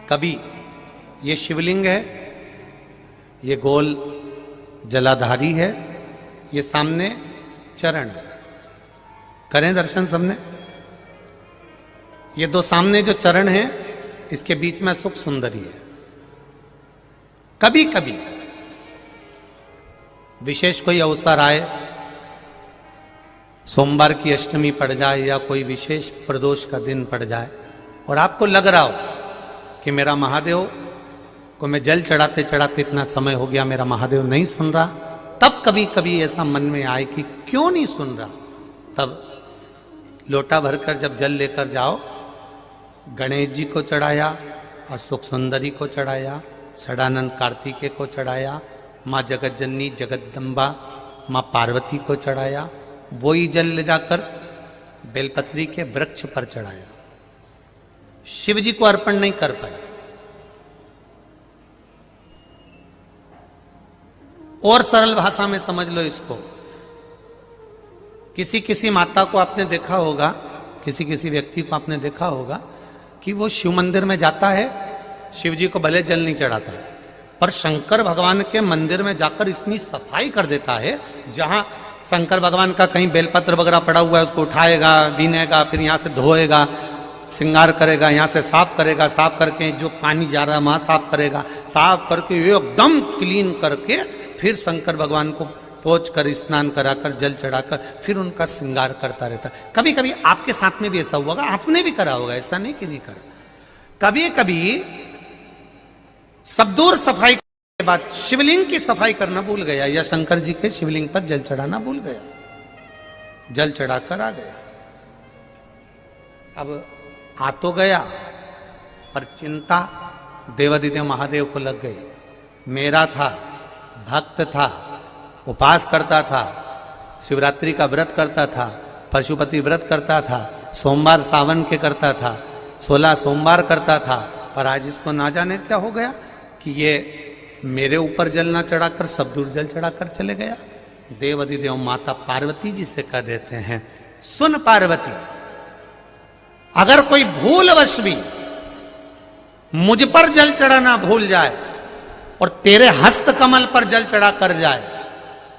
कभी ये शिवलिंग है, ये गोल जलाधारी है, ये सामने चरण है। करें दर्शन सबने। ये दो सामने जो चरण है, इसके बीच में सुख सुंदरी है। कभी कभी विशेष कोई अवसर आए, सोमवार की अष्टमी पड़ जाए या कोई विशेष प्रदोष का दिन पड़ जाए और आपको लग रहा हो कि मेरा महादेव को मैं जल चढ़ाते चढ़ाते इतना समय हो गया, मेरा महादेव नहीं सुन रहा, तब कभी कभी ऐसा मन में आए कि क्यों नहीं सुन रहा, तब लोटा भरकर जब जल लेकर जाओ, गणेश जी को चढ़ाया और सुख सुंदरी को चढ़ाया, षडानंद कार्तिकेय को चढ़ाया, माँ जगत जननी जगदम्बा माँ पार्वती को चढ़ाया, वही जल ले जाकर बेलपत्री के वृक्ष पर चढ़ाया। शिव जी को अर्पण नहीं कर पाए। और सरल भाषा में समझ लो इसको, किसी किसी माता को आपने देखा होगा, किसी किसी व्यक्ति को आपने देखा होगा कि वो शिव मंदिर में जाता है, शिव जी को भले जल नहीं चढ़ाता है, पर शंकर भगवान के मंदिर में जाकर इतनी सफाई कर देता है, जहां शंकर भगवान का कहीं बेलपत्र वगैरह पड़ा हुआ है उसको उठाएगा, बीनेगा, फिर यहां से धोएगा, श्रृंगार करेगा, यहां से साफ करेगा, साफ करके जो पानी जा रहा है वहां साफ करेगा, साफ करके एकदम क्लीन करके फिर शंकर भगवान को पोंछ कर स्नान कराकर जल चढ़ाकर फिर उनका श्रृंगार करता रहता। कभी कभी आपके साथ में भी ऐसा हुआ, आपने भी करा होगा, ऐसा नहीं कि नहीं करा। कभी कभी सब दूर सफाई के बाद शिवलिंग की सफाई करना भूल गया या शंकर जी के शिवलिंग पर जल चढ़ाना भूल गया, जल चढ़ाकर आ गया। अब आ तो गया, पर चिंता देवादिदेव महादेव को लग गई। मेरा था, भक्त था, उपास करता था, शिवरात्रि का व्रत करता था, पशुपति व्रत करता था, सोमवार सावन के करता था, 16 सोमवार करता था, पर आज इसको ना जाने क्या हो गया कि ये मेरे ऊपर जल ना चढ़ाकर सब दूर जल चढ़ाकर चले गया। देवादिदेव माता पार्वती जी से कह देते हैं, सुन पार्वती, अगर कोई भूलवश भी मुझ पर जल चढ़ाना भूल जाए और तेरे हस्त कमल पर जल चढ़ा कर जाए,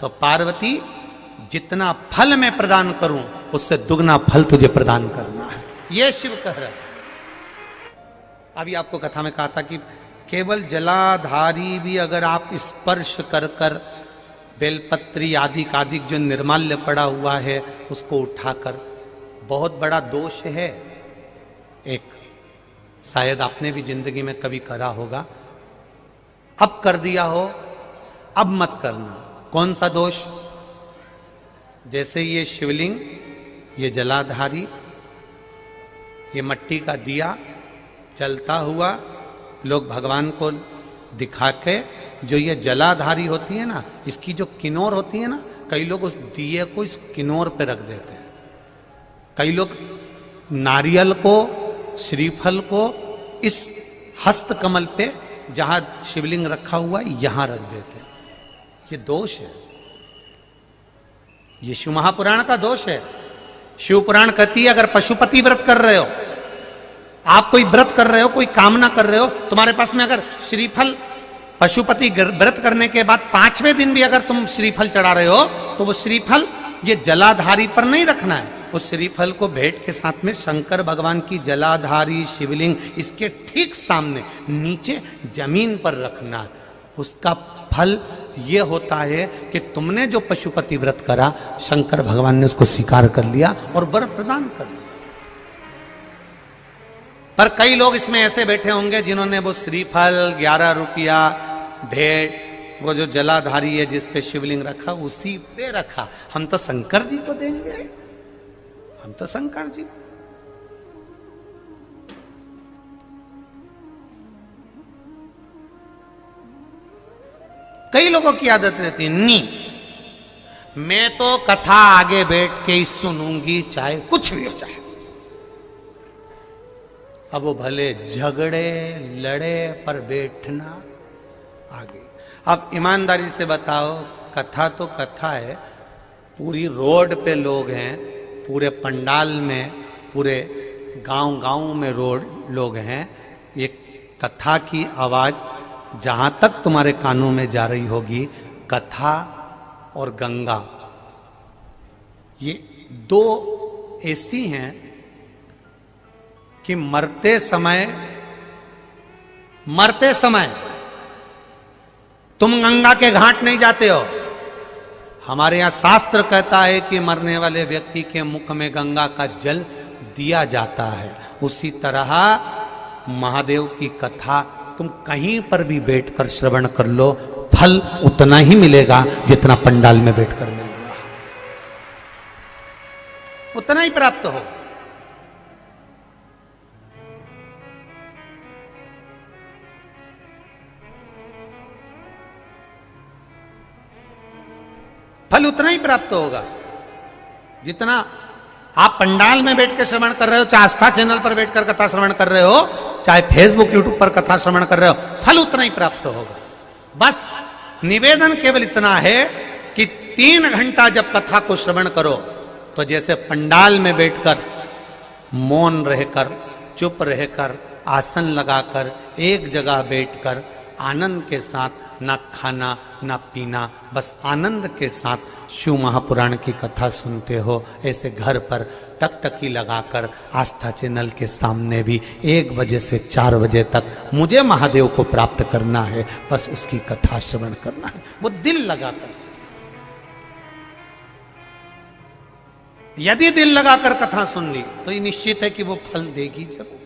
तो पार्वती जितना फल मैं प्रदान करूं उससे दुगना फल तुझे प्रदान करना है। यह शिव कह रहा है। अभी आपको कथा में कहा था कि केवल जलाधारी भी अगर आप स्पर्श कर कर बेलपत्री आदि कादिक जो निर्माल्य पड़ा हुआ है उसको उठाकर, बहुत बड़ा दोष है एक, शायद आपने भी जिंदगी में कभी करा होगा, अब कर दिया हो, अब मत करना। कौन सा दोष? जैसे ये शिवलिंग, ये जलाधारी, ये मट्टी का दिया जलता हुआ, लोग भगवान को दिखा के, जो ये जलाधारी होती है ना, इसकी जो किनोर होती है ना, कई लोग उस दिए को इस किनोर पे रख देते हैं, कई लोग नारियल को, श्रीफल को इस हस्त कमल पे जहां शिवलिंग रखा हुआ है यहां रख देते हैं। ये दोष है, ये शिव महापुराण का दोष है। शिव पुराण कहती है अगर पशुपति व्रत कर रहे हो, आप कोई व्रत कर रहे हो, कोई कामना कर रहे हो, तुम्हारे पास में अगर श्रीफल, पशुपति व्रत करने के बाद 5वें दिन भी अगर तुम श्रीफल चढ़ा रहे हो, तो वो श्रीफल ये जलाधारी पर नहीं रखना है, उस श्रीफल को भेंट के साथ में शंकर भगवान की जलाधारी शिवलिंग इसके ठीक सामने नीचे जमीन पर रखना है। उसका फल ये होता है कि तुमने जो पशुपति व्रत करा, शंकर भगवान ने उसको स्वीकार कर लिया और वर प्रदान कर दिया। पर कई लोग इसमें ऐसे बैठे होंगे जिन्होंने वो श्रीफल 11 रुपया भेंट, वो जो जलाधारी है जिस पे शिवलिंग रखा उसी पे रखा, हम तो शंकर जी को देंगे, हम तो शंकर जी। कई लोगों की आदत रहती है, नी मैं तो कथा आगे बैठ के ही सुनूंगी, चाहे कुछ भी हो जाए। अब वो भले झगड़े लड़े पर बैठना आगे। अब ईमानदारी से बताओ, कथा तो कथा है, पूरी रोड पे लोग हैं, पूरे पंडाल में, पूरे गांव गांव में रोड लोग हैं, ये कथा की आवाज जहां तक तुम्हारे कानों में जा रही होगी, कथा और गंगा ये दो ऐसी हैं कि मरते समय तुम गंगा के घाट नहीं जाते हो। हमारे यहां शास्त्र कहता है कि मरने वाले व्यक्ति के मुख में गंगा का जल दिया जाता है। उसी तरह महादेव की कथा तुम कहीं पर भी बैठकर श्रवण कर लो, फल उतना ही मिलेगा जितना पंडाल में बैठकर मिलेगा, उतना ही प्राप्त हो। फल उतना ही प्राप्त होगा जितना आप पंडाल में बैठ के श्रवण कर रहे हो, चाहे आस्था चैनल पर बैठकर कथा श्रवण कर रहे हो, चाहे फेसबुक यूट्यूब पर कथा श्रवण कर रहे हो, फल उतना ही प्राप्त होगा। बस निवेदन केवल इतना है कि 3 घंटा जब कथा को श्रवण करो तो जैसे पंडाल में बैठकर मौन रहकर, चुप रहकर, आसन लगाकर, एक जगह बैठकर आनंद के साथ, ना खाना ना पीना, बस आनंद के साथ शिव महापुराण की कथा सुनते हो, ऐसे घर पर टकटकी लगाकर आस्था चैनल के सामने भी 1 बजे से 4 बजे तक मुझे महादेव को प्राप्त करना है, बस उसकी कथा श्रवण करना है। वो दिल लगाकर, यदि दिल लगाकर कथा सुन ली तो ये निश्चित है कि वो फल देगी जरूर।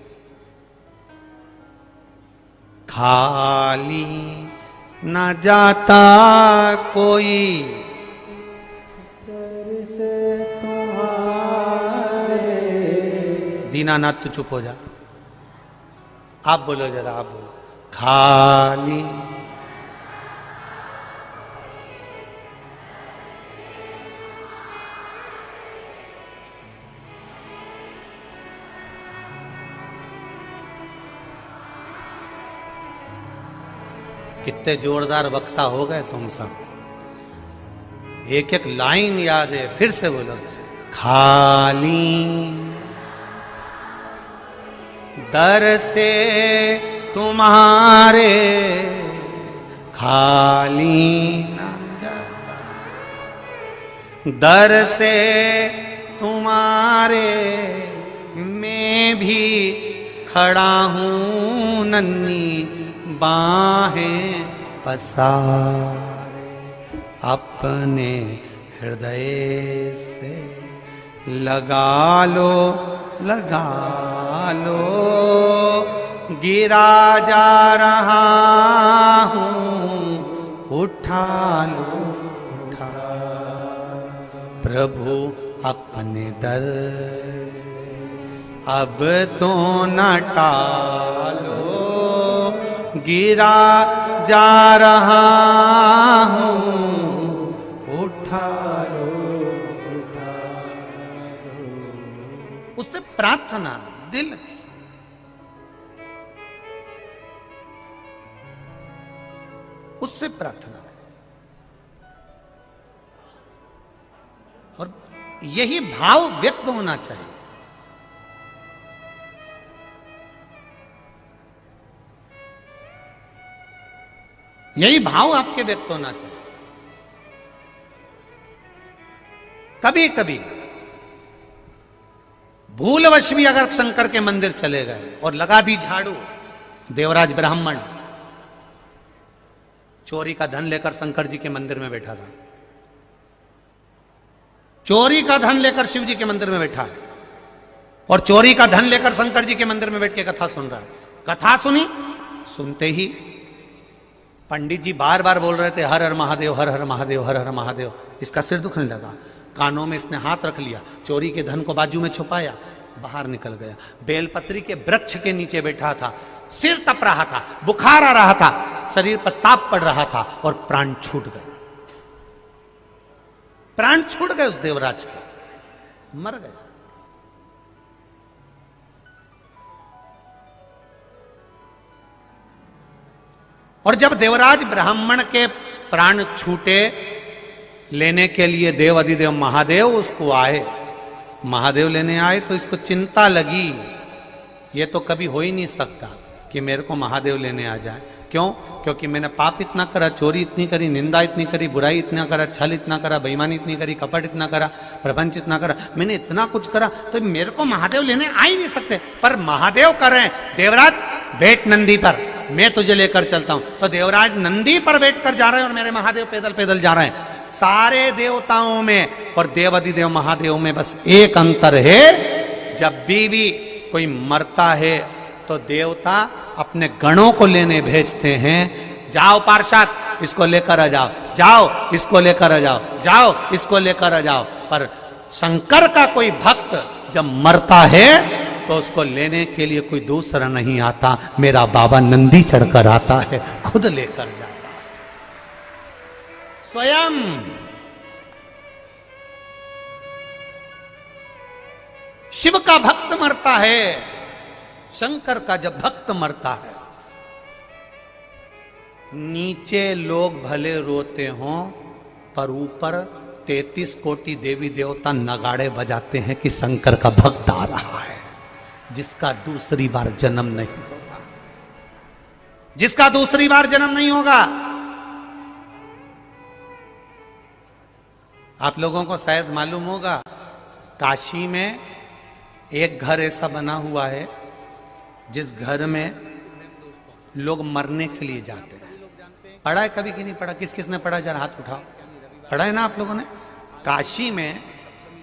खाली न जाता कोई से तुम्हारे। दीनानाथ तू चुप हो जा, आप बोलो जरा, आप बोलो। खाली कितने जोरदार वक्ता हो गए तुम सब, एक एक लाइन याद है, फिर से बोलो। खाली दर से तुम्हारे खाली ना जाता, दर से तुम्हारे मैं भी खड़ा हूं नन्ही बाहें पसारे, अपने हृदय से लगा लो, लगा लो, गिरा जा रहा हूं, उठा लो, उठा प्रभु अपने दर से अब तो न टालो, गिरा जा रहा हूं, उठा लो, उठा लो। उससे प्रार्थना दिल की, उससे प्रार्थना करें, और यही भाव व्यक्त होना चाहिए। यही भाव आपके व्यक्त होना चाहिए। कभी कभी भूलवश भी अगर शंकर के मंदिर चले गए और लगा दी झाड़ू, देवराज ब्राह्मण चोरी का धन लेकर शंकर जी के मंदिर में बैठा था, चोरी का धन लेकर शिव जी के मंदिर में बैठा है, और चोरी का धन लेकर शंकर जी के मंदिर में बैठ के कथा सुन रहा है। कथा सुनी, सुनते ही पंडित जी बार बार बोल रहे थे हर हर महादेव, हर हर महादेव, हर हर महादेव। इसका सिर दुखने लगा, कानों में इसने हाथ रख लिया, चोरी के धन को बाजू में छुपाया, बाहर निकल गया। बेलपत्री के वृक्ष के नीचे बैठा था, सिर तप रहा था, बुखार आ रहा था, शरीर पर ताप पड़ रहा था, और प्राण छूट गए, प्राण छूट गए उस देवराज के, मर गए। और जब देवराज ब्राह्मण के प्राण छूटे, लेने के लिए देव अधिदेव महादेव उसको आए, महादेव लेने आए, तो इसको चिंता लगी, ये तो कभी हो ही नहीं सकता, कि मेरे को महादेव लेने आ जाए। क्यों? क्योंकि मैंने पाप इतना करा, चोरी इतनी करी, निंदा इतनी करी, बुराई इतना करा, छल इतना करा, बेईमानी इतनी करी, कपट इतना करा, प्रपंच इतना करा, मैंने इतना कुछ करा, तो मेरे को महादेव लेने आ ही नहीं सकते। पर महादेव कर रहे हैं, देवराज बैठ नंदी पर, मैं तुझे लेकर चलता हूं। तो देवराज नंदी पर बैठ कर जा रहे हैं और मेरे महादेव पैदल पैदल जा रहे हैं। सारे देवताओं में और देवाधिदेव महादेव में बस एक अंतर है, जब भी कोई मरता है तो देवता अपने गणों को लेने भेजते हैं, जाओ पार्षद इसको लेकर आ जाओ, जाओ इसको लेकर आ जाओ, जाओ इसको लेकर आ जाओ। पर शंकर का कोई भक्त जब मरता है तो उसको लेने के लिए कोई दूसरा नहीं आता, मेरा बाबा नंदी चढ़कर आता है, खुद लेकर जाता है स्वयं। शिव का भक्त मरता है, शंकर का जब भक्त मरता है, नीचे लोग भले रोते हों पर ऊपर 33 कोटि देवी देवता नगाड़े बजाते हैं कि शंकर का भक्त आ रहा है, जिसका दूसरी बार जन्म नहीं होगा, जिसका दूसरी बार जन्म नहीं होगा। आप लोगों को शायद मालूम होगा, काशी में एक घर ऐसा बना हुआ है जिस घर में लोग मरने के लिए जाते हैं। पढ़ा है कभी कि नहीं पढ़ा? किस किस ने पढ़ा? जरा हाथ उठाओ। पढ़ा है ना आप लोगों ने? काशी में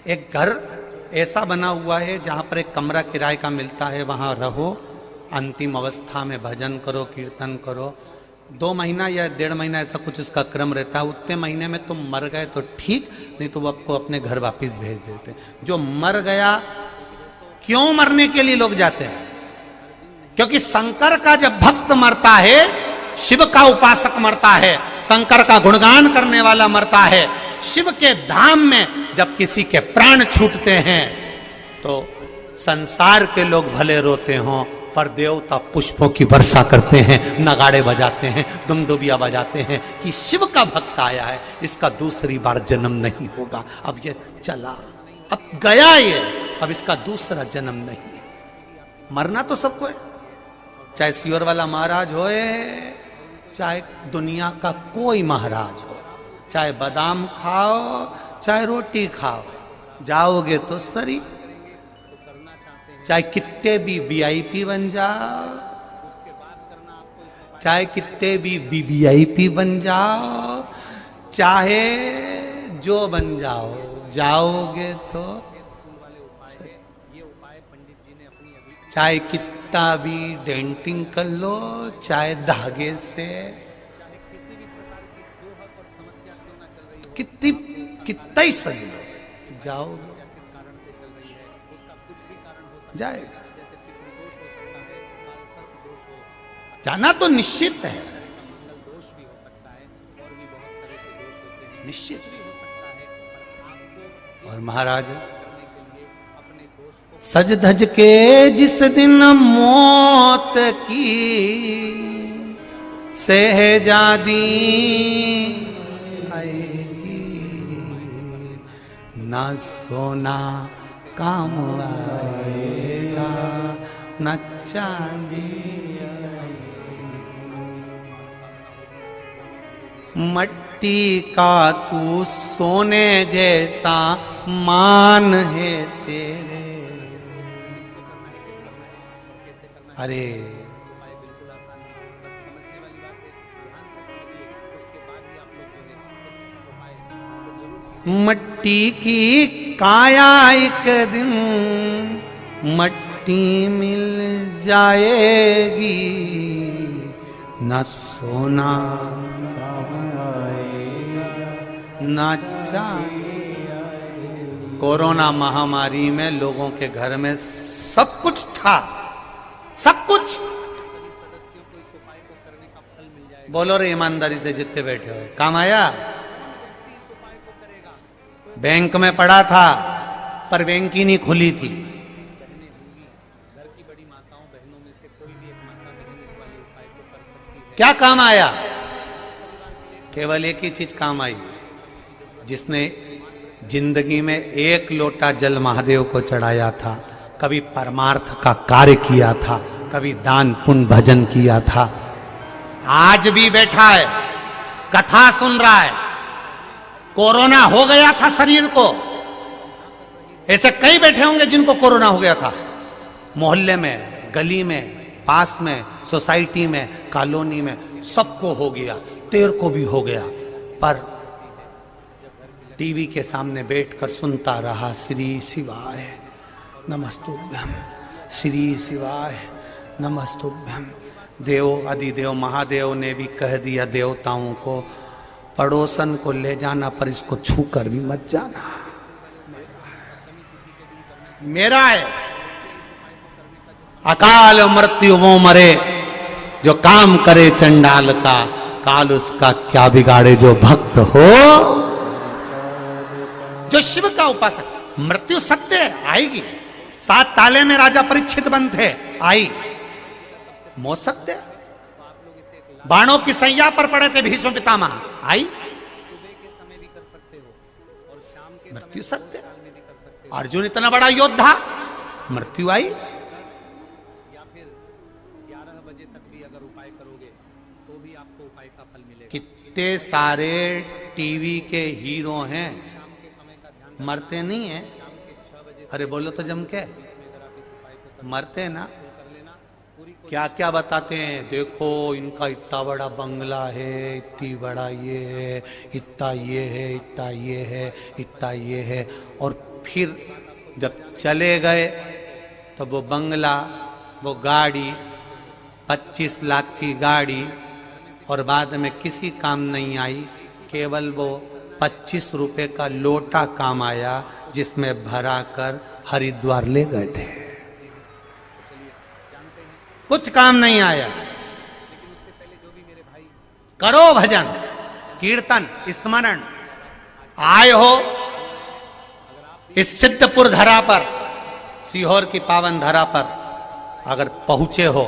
एक घर ऐसा बना हुआ है जहां पर एक कमरा किराए का मिलता है, वहां रहो, अंतिम अवस्था में भजन करो, कीर्तन करो। 2 महीना या 1.5 महीना ऐसा कुछ उसका क्रम रहता है। उतने महीने में तुम मर गए तो ठीक, नहीं तो वो आपको अपने घर वापिस भेज देते। जो मर गया, क्यों मरने के लिए लोग जाते हैं? क्योंकि शंकर का जब भक्त मरता है, शिव का उपासक मरता है, शंकर का गुणगान करने वाला मरता है, शिव के धाम में जब किसी के प्राण छूटते हैं तो संसार के लोग भले रोते हों पर देवता पुष्पों की वर्षा करते हैं, नगाड़े बजाते हैं, दुमदुबिया बजाते हैं कि शिव का भक्त आया है, इसका दूसरी बार जन्म नहीं होगा। अब ये चला, अब गया ये, अब इसका दूसरा जन्म नहीं। मरना तो सबको है, चाहे सियोर वाला महाराज होए, चाहे दुनिया का कोई महाराज हो, चाहे बादाम खाओ चाहे रोटी खाओ, जाओगे तो सरी। चाहे कितने भी वीआईपी बन जाओ, चाहे कितने भी वीवीआईपी बन जाओ, चाहे जो बन जाओ, जाओगे तो चाहे कितना भी डेंटिंग कर लो, चाहे धागे से कितना ही सज लो, जाओगे जाएगा। जाना तो निश्चित है, निश्चित। और महाराज सज धज के जिस दिन मौत की सहजादी आएगी, ना सोना काम आएगा न चांदी आएगी। मट्टी का तू सोने जैसा मान है तेरे। अरे मट्टी की काया एक दिन मट्टी मिल जाएगी, न सोना न चांदी। कोरोना महामारी में लोगों के घर में सब कुछ था, सब कुछ। बोलो रे ईमानदारी से जितने बैठे हो, काम आया? बैंक में पड़ा था पर बैंक ही नहीं खुली थी। क्या काम आया? केवल एक ही चीज काम आई, जिसने जिंदगी में 1 लोटा जल महादेव को चढ़ाया था, कभी परमार्थ का कार्य किया था, कभी दान पुण्य भजन किया था। आज भी बैठा है, कथा सुन रहा है। कोरोना हो गया था शरीर को, ऐसे कई बैठे होंगे जिनको कोरोना हो गया था। मोहल्ले में, गली में, पास में, सोसाइटी में, कॉलोनी में, सबको हो गया। तेरे को भी हो गया, पर टीवी के सामने बैठकर सुनता रहा, श्री शिवाय नमस्तुभ्यम, श्री शिवाय नमस्तुभ्यम। देव अधिदेव महादेव ने भी कह दिया देवताओं को, पड़ोसन को ले जाना पर इसको छू कर भी मत जाना, मेरा है। अकाल मृत्यु वो मरे जो काम करे चंडाल का, काल उसका क्या बिगाड़े जो भक्त हो। जो शिव का उपासक, मृत्यु सत्य है, आएगी। 7 ताले में राजा परीक्षित बंद थे, आई। मौत सत्य, बाणों की सैया पर पड़े थे भीष्म पितामह, आई। मृत्यु सत्य। अर्जुन इतना बड़ा योद्धा, मृत्यु आई। कितने सारे टीवी के हीरो हैं, मरते नहीं है। अरे बोलो तो जम के, मरते ना। क्या क्या बताते हैं, देखो इनका इतना बड़ा बंगला है, इतनी बड़ा ये है, इतना ये है, इतना ये है, इतना ये है। और फिर जब चले गए तो वो बंगला, वो गाड़ी, 25 लाख की गाड़ी, और बाद में किसी काम नहीं आई। केवल वो 25 रुपए का लोटा काम आया, जिसमें भरा कर हरिद्वार ले गए थे। कुछ काम नहीं आया। करो भजन कीर्तन स्मरण। आए हो इस सिद्धपुर धरा पर, सीहोर की पावन धरा पर अगर पहुंचे हो,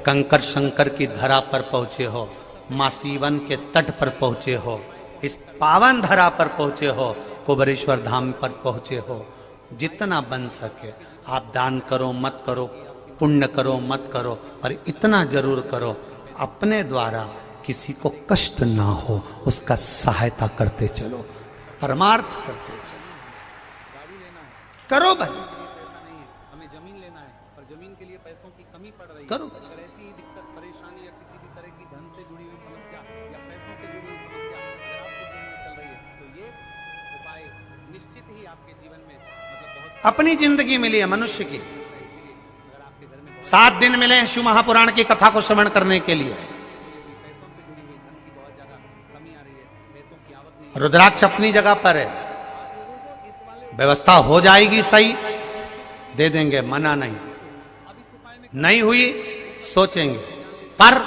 कंकर शंकर की धरा पर पहुंचे हो, मां सीवन के तट पर पहुंचे हो, इस पावन धरा पर पहुंचे हो, कुबेरेश्वर धाम पर पहुंचे हो, जितना बन सके आप दान करो मत करो, पुण्य करो मत करो, पर इतना जरूर करो, अपने द्वारा किसी को कष्ट ना हो, उसका सहायता करते चलो, परमार्थ करते चलो। करो भजन। हमें जमीन लेना है, पर जमीन के लिए पैसों की कमी पड़ रही है। करो। अगर ऐसी ही दिक्कत, परेशानी या किसी भी तरह की धन से जुड़ी हुई समस्या या पैसों से जुड़ी हुई समस्या अगर आपके जीवन में चल रही है, तो ये उपाय निश्चित ही आपके जीवन में बहुत अपनी जिंदगी मिली है मनुष्य की। 7 दिन मिले हैं शिव महापुराण की कथा को श्रवण करने के लिए। रुद्राक्ष अपनी जगह पर है, व्यवस्था हो जाएगी सही, दे देंगे, मना नहीं। नहीं हुई सोचेंगे, पर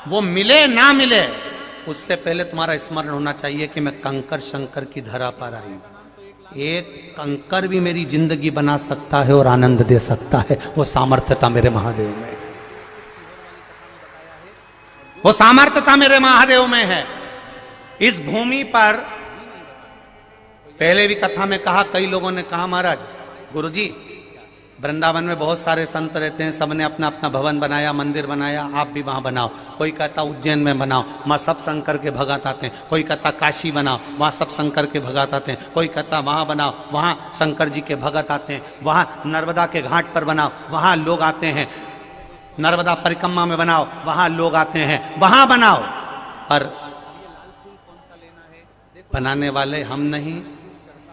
वो मिले ना मिले उससे पहले तुम्हारा स्मरण होना चाहिए कि मैं कंकर शंकर की धरा पर आई हूं। एक कंकर भी मेरी जिंदगी बना सकता है और आनंद दे सकता है, वो सामर्थ्यता मेरे महादेव में है। वो सामर्थ्यता मेरे महादेव में है। इस भूमि पर पहले भी कथा में कहा, कई लोगों ने कहा महाराज गुरुजी वृंदावन में बहुत सारे संत रहते हैं, सबने अपना अपना भवन बनाया, मंदिर बनाया, आप भी वहां बनाओ। कोई कहता उज्जैन में बनाओ, वहां सब शंकर के भगत आते हैं। कोई कहता काशी बनाओ, वहां सब शंकर के भगत आते हैं। कोई कहता वहां बनाओ, वहां शंकर जी के भगत आते हैं। वहां नर्मदा के घाट पर बनाओ, वहां लोग आते हैं। नर्मदा परिक्रमा में बनाओ, वहां लोग आते हैं। वहां बनाओ, पर बनाने वाले हम नहीं,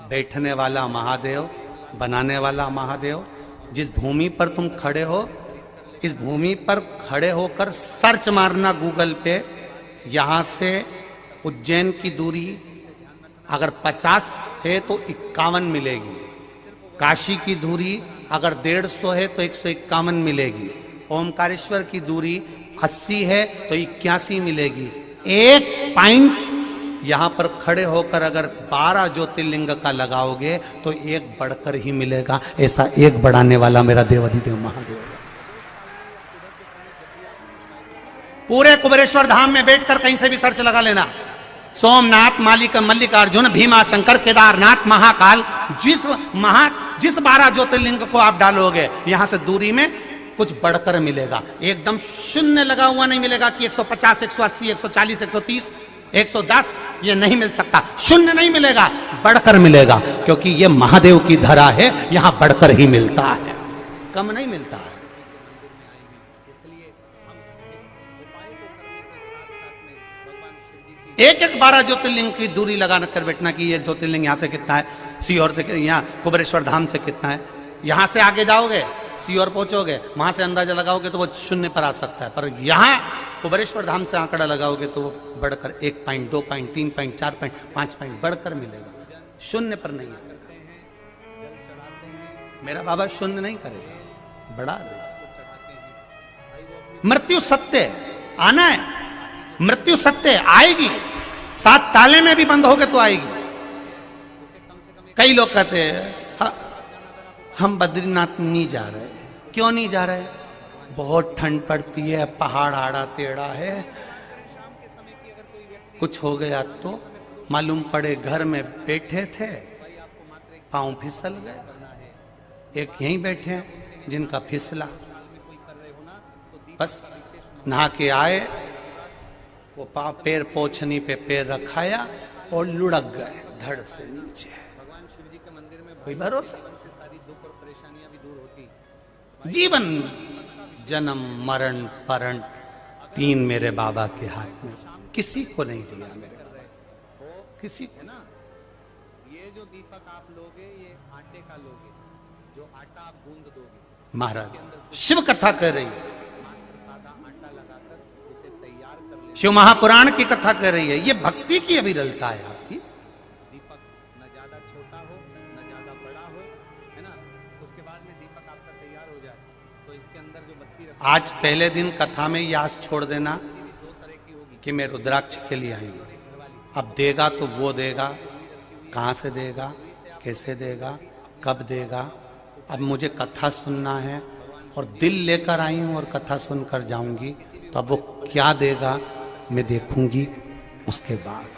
बैठने वाला महादेव, बनाने वाला महादेव। जिस भूमि पर तुम खड़े हो, इस भूमि पर खड़े होकर सर्च मारना गूगल पे, यहां से उज्जैन की दूरी अगर 50 है तो 51 मिलेगी। काशी की दूरी अगर 150 है तो 151 मिलेगी। ओमकारेश्वर की दूरी 80 है तो 81 मिलेगी। एक पॉइंट यहां पर खड़े होकर अगर 12 ज्योतिर्लिंग का लगाओगे तो एक बढ़कर ही मिलेगा। ऐसा एक बढ़ाने वाला मेरा देवाधिदेव महादेव है। पूरे कुबेरेश्वर धाम में बैठकर कहीं से भी सर्च लगा लेना, सोमनाथ, मल्लिकार्जुन, भीमा शंकर, केदारनाथ, महाकाल, जिस 12 ज्योतिर्लिंग को आप डालोगे, यहां से दूरी में कुछ बढ़कर मिलेगा। एकदम शून्य लगा हुआ नहीं मिलेगा कि 150, 180, 140, 130, 110, ये नहीं मिल सकता। शून्य नहीं मिलेगा, बढ़कर मिलेगा, क्योंकि ये महादेव की धरा है, यहां बढ़कर ही मिलता है, कम नहीं मिलता है। इसलिए हम इस उपाय को करने के साथ साथ में भगवान शिव जी की एक 12 ज्योतिर्लिंग की दूरी लगा कर बैठना कि ये ज्योतिर्लिंग यहां से कितना है, सीहोर से, यहाँ कुबेरेश्वर धाम से कितना है। यहां से आगे जाओगे, सीहोर पहुंचोगे, वहां से अंदाजा लगाओगे तो वो शून्य पर आ सकता है, पर यहां कुबेरेश्वर धाम से आंकड़ा लगाओगे तो वो बढ़कर 1 point, 2 point, 3 point, 4 point, 5 point बढ़कर मिलेगा, शून्य पर नहीं है। मेरा बाबा शून्य नहीं करेगा, बढ़ा देगा। मृत्यु सत्य है, आना है, मृत्यु सत्य है, आएगी, 7 ताले में भी बंद हो गए तो आएगी। कई लोग कहते हैं हम बद्रीनाथ नहीं जा रहे। क्यों नहीं जा रहे? बहुत ठंड पड़ती है, पहाड़ आड़ा टेढ़ा है, कुछ हो गया तो मालूम पड़े घर में बैठे थे, पांव फिसल गए। एक यहीं बैठे हैं जिनका फिसला, बस नहा के आए, वो पैर पोछनी पे पैर रखाया और लुढ़क गए धड़ से नीचे। भगवान शिव जी के मंदिर में कोई भरोसा? से सारी दुख और परेशानियां भी दूर होती। जीवन जन्म मरण परण 3 मेरे बाबा के हाथ में, किसी को नहीं दिया मेरे बाबा, किसी को ना। ये जो दीपक आप लोगे ये आटे का लोगे, जो आटा आप गूंद दोगे। महाराज शिव कथा कर रही है, मात्र सादा आटा लगाकर उसे तैयार कर ले। शिव महापुराण की कथा कर रही है, ये भक्ति की अविरलता है आपकी। दीपक न ज्यादा छोटा हो न ज्यादा बड़ा हो, है ना। उसके बाद में दीपक आपका तैयार हो जाए तो इसके अंदर जो बत्ती रखी आज पहले दिन कथा में ही आस छोड़ देना 2 तरह की होगी। कि मैं रुद्राक्ष के लिए आई हूं। अब देगा तो वो देगा, कहां से देगा, कैसे देगा, कब देगा। अब मुझे कथा सुनना है और दिल लेकर आई हूं और कथा सुनकर जाऊंगी, तो अब वो क्या देगा मैं देखूंगी। उसके बाद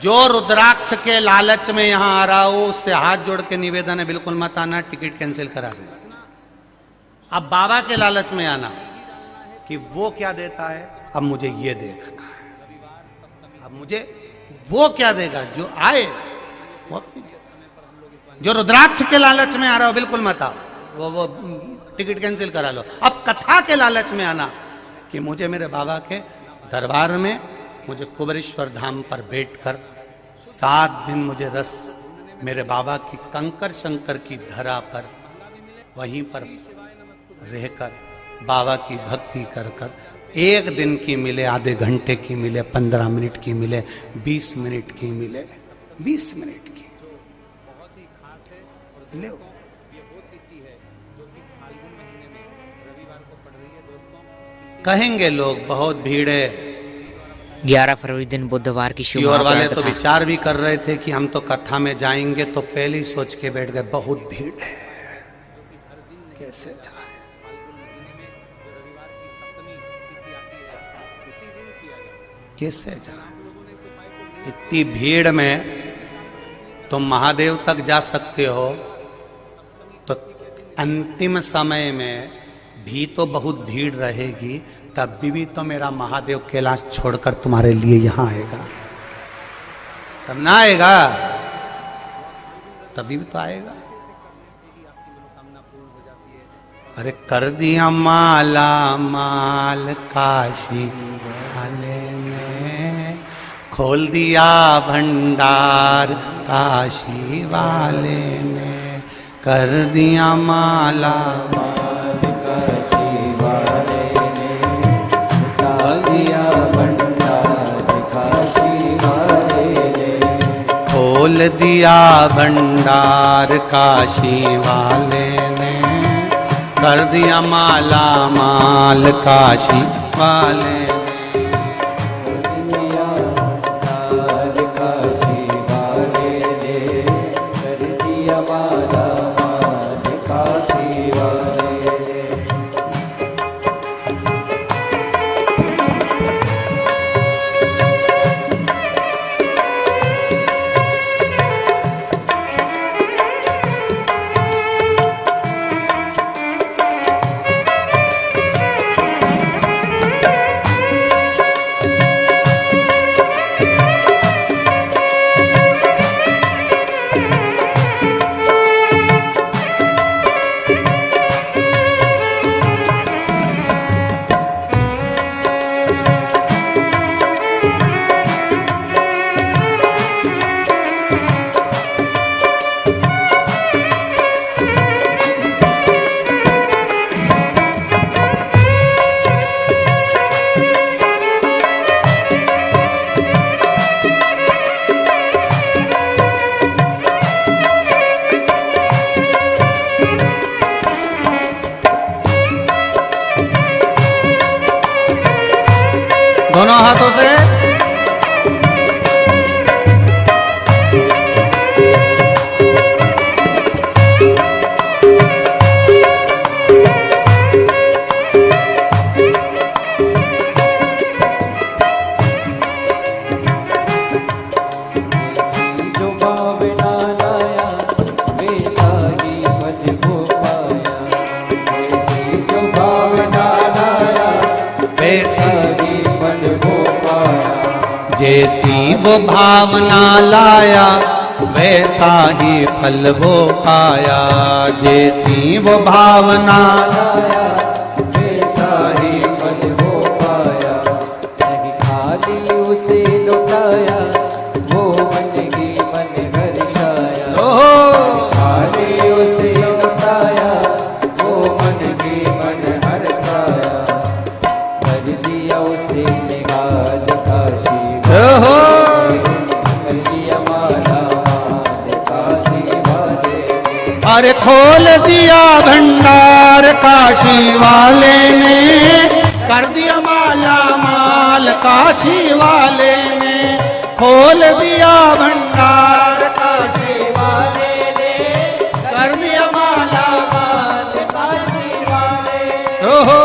जो रुद्राक्ष के लालच में यहां आ रहा हो उससे हाथ जोड़ के निवेदन है, बिल्कुल मत आना, टिकट कैंसिल करा देना। अब बाबा के लालच में आना कि वो क्या देता है, अब मुझे ये देखना है। अब मुझे वो क्या देगा, जो आए वो अपनी देगा। जो रुद्राक्ष के लालच में आ रहा हो बिल्कुल मत आओ, वो टिकट कैंसिल करा लो। अब कथा के लालच में आना कि मुझे मेरे बाबा के दरबार में, मुझे कुबेरेश्वर धाम पर बैठकर 7 दिन मुझे रस मेरे बाबा की कंकर शंकर की धरा पर वहीं पर रहकर बाबा की भक्ति कर कर 1 दिन की मिले, आधे घंटे की मिले, 15 मिनट की मिले, 20 मिनट की मिले, 20 मिनट की बहुत ही खास है। और ले ये वो तिथि है जो कि फाल्गुन महीने में रविवार को पड़ रही है दोस्तों। कहेंगे लोग बहुत भीड़ है। 11 फरवरी दिन बुधवार की शिव और वाले तो कथा। विचार भी कर रहे थे कि हम तो कथा में जाएंगे, तो पहले ही सोच के बैठ गए बहुत भीड़ है, कैसे जाए। कैसे जाए इतनी भीड़ में? तुम महादेव तक जा सकते हो तो अंतिम समय में भी तो बहुत भीड़ रहेगी, तब भी तो मेरा महादेव कैलाश छोड़कर तुम्हारे लिए यहां आएगा, तब ना आएगा? तभी भी तो आएगा। अरे कर दिया माला माल काशी वाले ने, खोल दिया भंडार काशी वाले ने, कर दिया माला माल काशी वाले ने, खोल दिया भंडार काशी वाले ने, खोल दिया भंडार काशी वाले ने, कर दिया माला माल काशी वाले ने। दोनों हाथों से। जैसी वो भावना लाया वैसा ही फल वो पाया। जैसी वो भावना लाया वैसा ही फल वो पाया। नहीं खाली उसे लुटाया वो मन की मन हर्षाया। खाली उसे लुटाया वो मन की मन हर्षाया। कर दिया उसे निगाल काशी अरे खोल दिया भंडार काशी वाले ने, कर दिया माला माल काशी वाले ने। खोल दिया भंडार काशी वाले ने, कर दिया माला माल काशी वाले ने। ओहो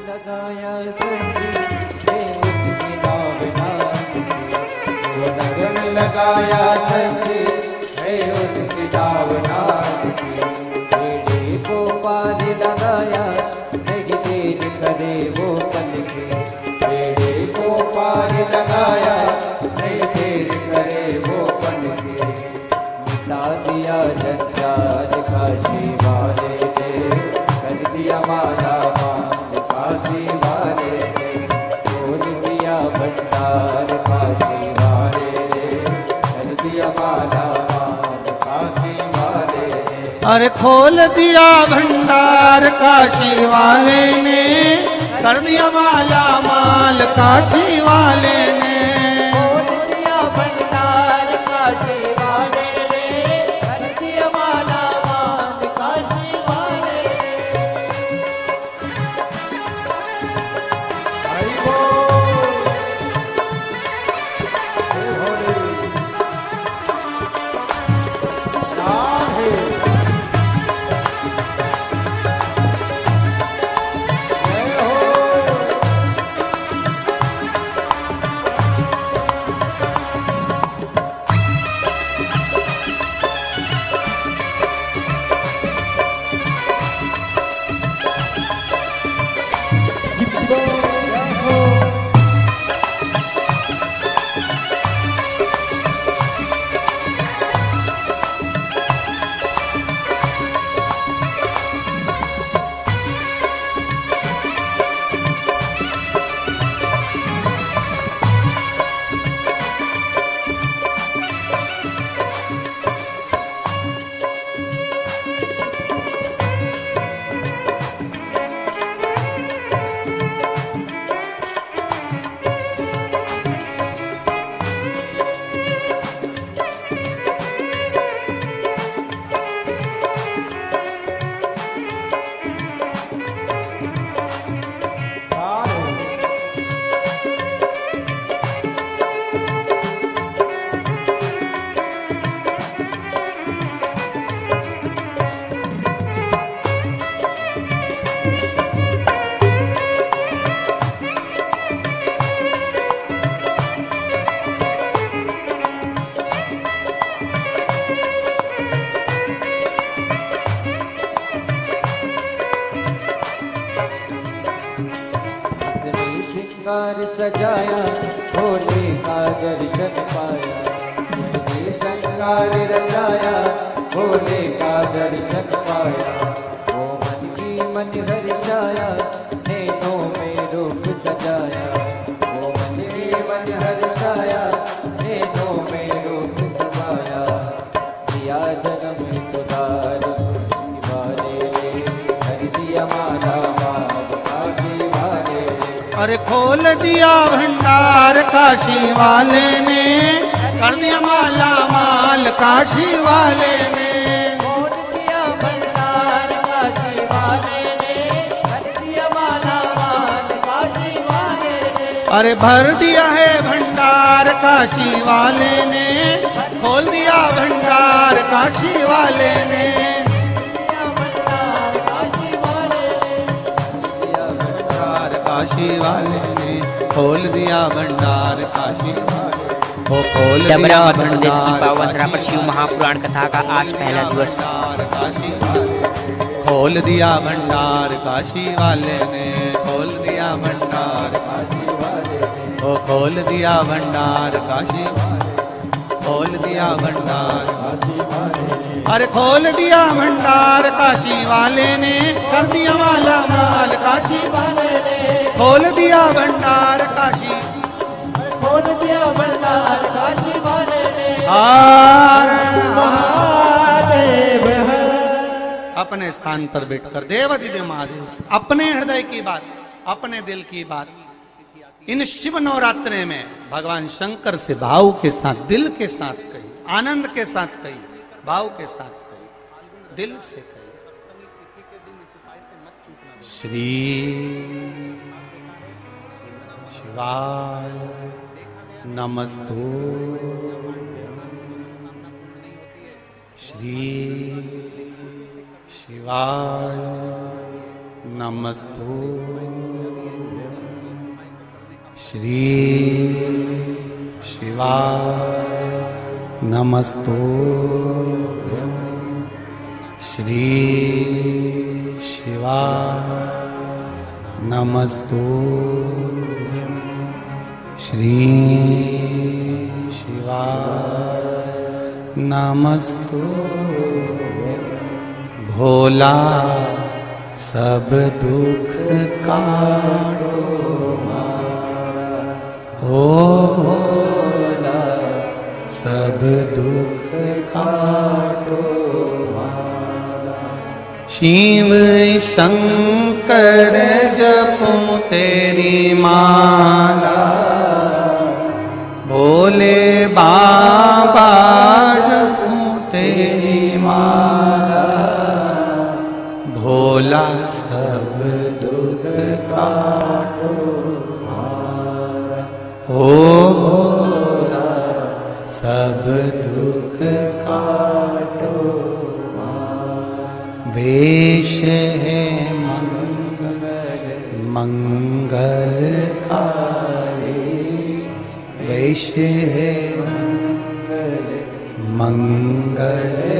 लगाया सच है उसकी भावना की। बेड़े को पार लगाया नहीं देर करे वो पल के। बेड़े को पार लगाया नहीं देर करे वो पल के। मिटा दिया जंजाल काशी वाले ने, कर दिया माला माल काशी वाले ने। खोल दिया भंडार काशी अरे खोल दिया भंडार काशी वाले ने, कर दिया माला माल काशी वाले ने। खोल दिया भंडार काशी वाले ने, कर दिया माला माल काशी वाले ने। हरि बोल हे भोले राधे। शृंगार सजाया भोले का दर्शन पाया उसने शृंगार रचाया भोले का दर्शन पाया वो मन की मन हर्षाया नैनों में रूप सजाया वो मन की मन हर्षाया नैनों में रूप सजाया दिया जन्म सुधार वाले हर दिया माला माल काशी वाले अरे खोल दिया भंडार काशी वाले ने कर दिया माला माल काशी वाले ने खोल दिया भंडार काशी वाले ने भर दिया माला माल काशी वाले ने अरे भर दिया है भंडार काशी वाले ने खोल दिया भंडार काशी वाले ने दिया भंडार काशी वाले ने दिया भंडार काशी वाले ने खोल दिया भंडार काशी वाले ओ खोल डबरा दिया मध्य प्रदेश की भंडार पावन काशी रापट शिव महापुराण कथा का आज पहला दिवस। भंडार काशी वाले खोल दिया भंडार काशी वाले ने खोल दिया भंडार काशी वाले ने ओ खोल दिया भंडार काशी वाले खोल दिया भंडार काशी वाले ने अरे खोल दिया भंडार काशी वाले ने कर दिया माला माल काशी वाले ने खोल दिया भंडार काशी खोल दिया भंडार काशी वाले ने महादेव अपने स्थान पर बैठकर देवाधिदेव महादेव से अपने हृदय की बात अपने दिल की बात इन शिव नवरात्रे में भगवान शंकर से भाव के साथ दिल के साथ कही आनंद के साथ कही भाव के साथ कही दिल से कही श्री शिवाय नमस्तु श्री शिवाय नमस्तु श्री शिवाय नमस्तु श्री शिवाय नमस्तु श्री शिवाय नमस्तु भोला सब दुख काटो ओ भोला सब दुख काटो शिव शंकर जपो तेरी माला भोले बाबा जपो तेरी माला भोला सब दुख काटो ओ भोला सब दुख काटो वेश है मंगलकारी वेश है मंगलकारी